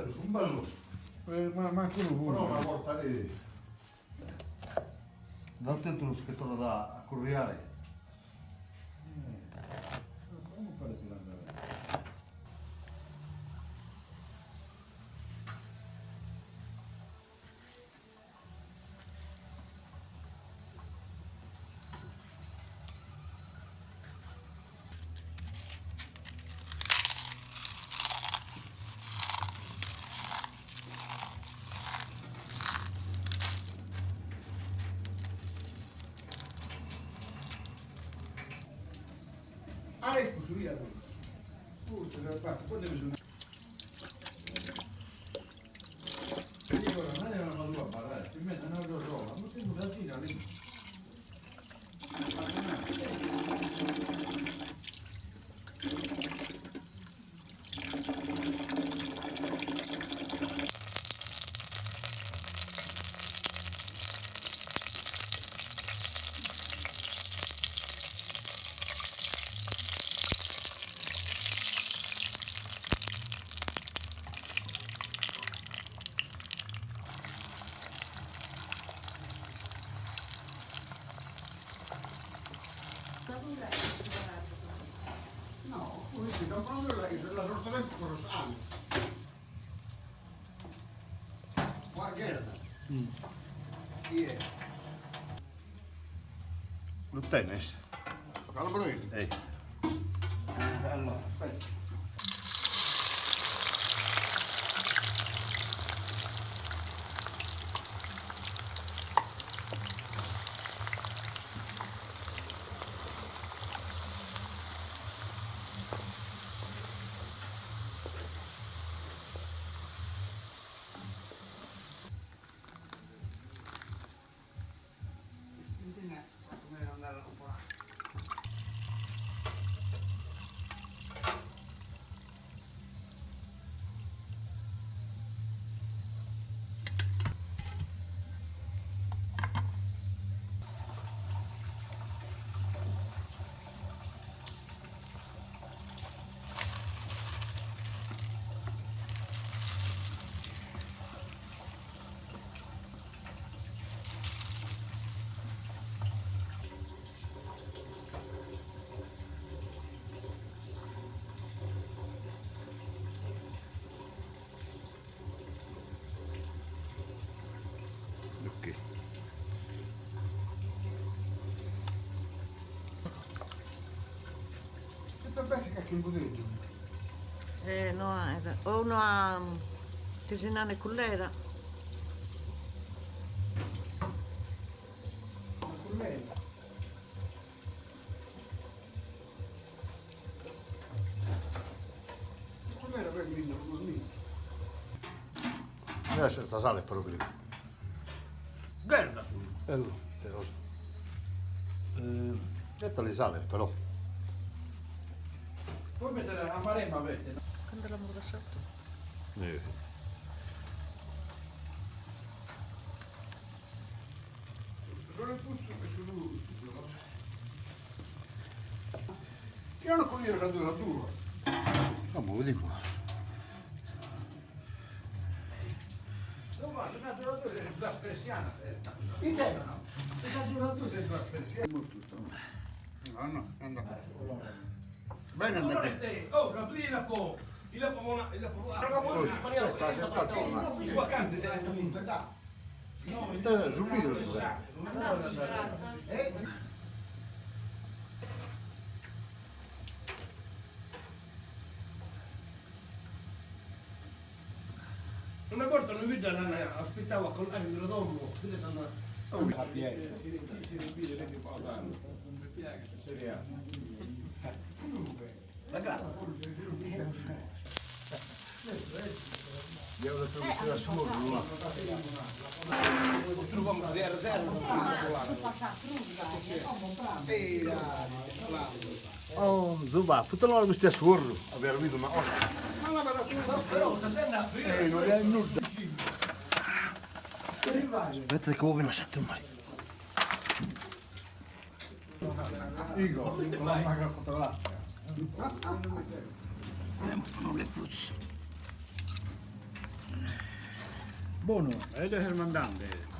bello, sono bello. Ma manco lo Però una vuole. volta lì, dal tetto lo schettone da corriere. Come fare tirare? Ah, è scusa, via. Ce l'ho fatta, poi deve suonare. Io ora non era una tua barra, ti metto una tua roba, ma ti usa tira lì. No, poi si comprando la torta del corosano. Guarda. Chi è? Lo tennis? Calabrese. Ehi. Allora, aspetta. Come andare a comprare? Ok. Che te pensi che è il budino? No, o una tisinana cullera. Una cullera. La cullera per il mio. Senza sale però lì. Guarda su. Bello, te lo so.Etta li sale però. Poi mettere a maremma queste, no? Quando la muro sotto. Solo il puzzo che sono l'ultimo. Che è una colliera che dura duro. No, ma vedi qua. No, ma se una duratura sei una persiana, sei. Intendo. Se una duratura sei una persiana. Molto. No, no, anda. Bene, anda qui. Oh, rapidina po'. Il Aspetta, che sta tornando. il vacante se ne punta. Sta sul video lo sai. Una volta non vedo aspettavo con l'aerodromo, quindi sono A piedi. la gara. Devo trovare la sua, no? Troviamo 0-0. Oh, Zuba, puttana l'ho visto a scorro. Abbiamo visto una cosa. Però sta tenda Non è nulla. Aspetta che vuoi una settimana. Igor, con la magra fotografia. Non le puzze. Buono. Ele è il mandante.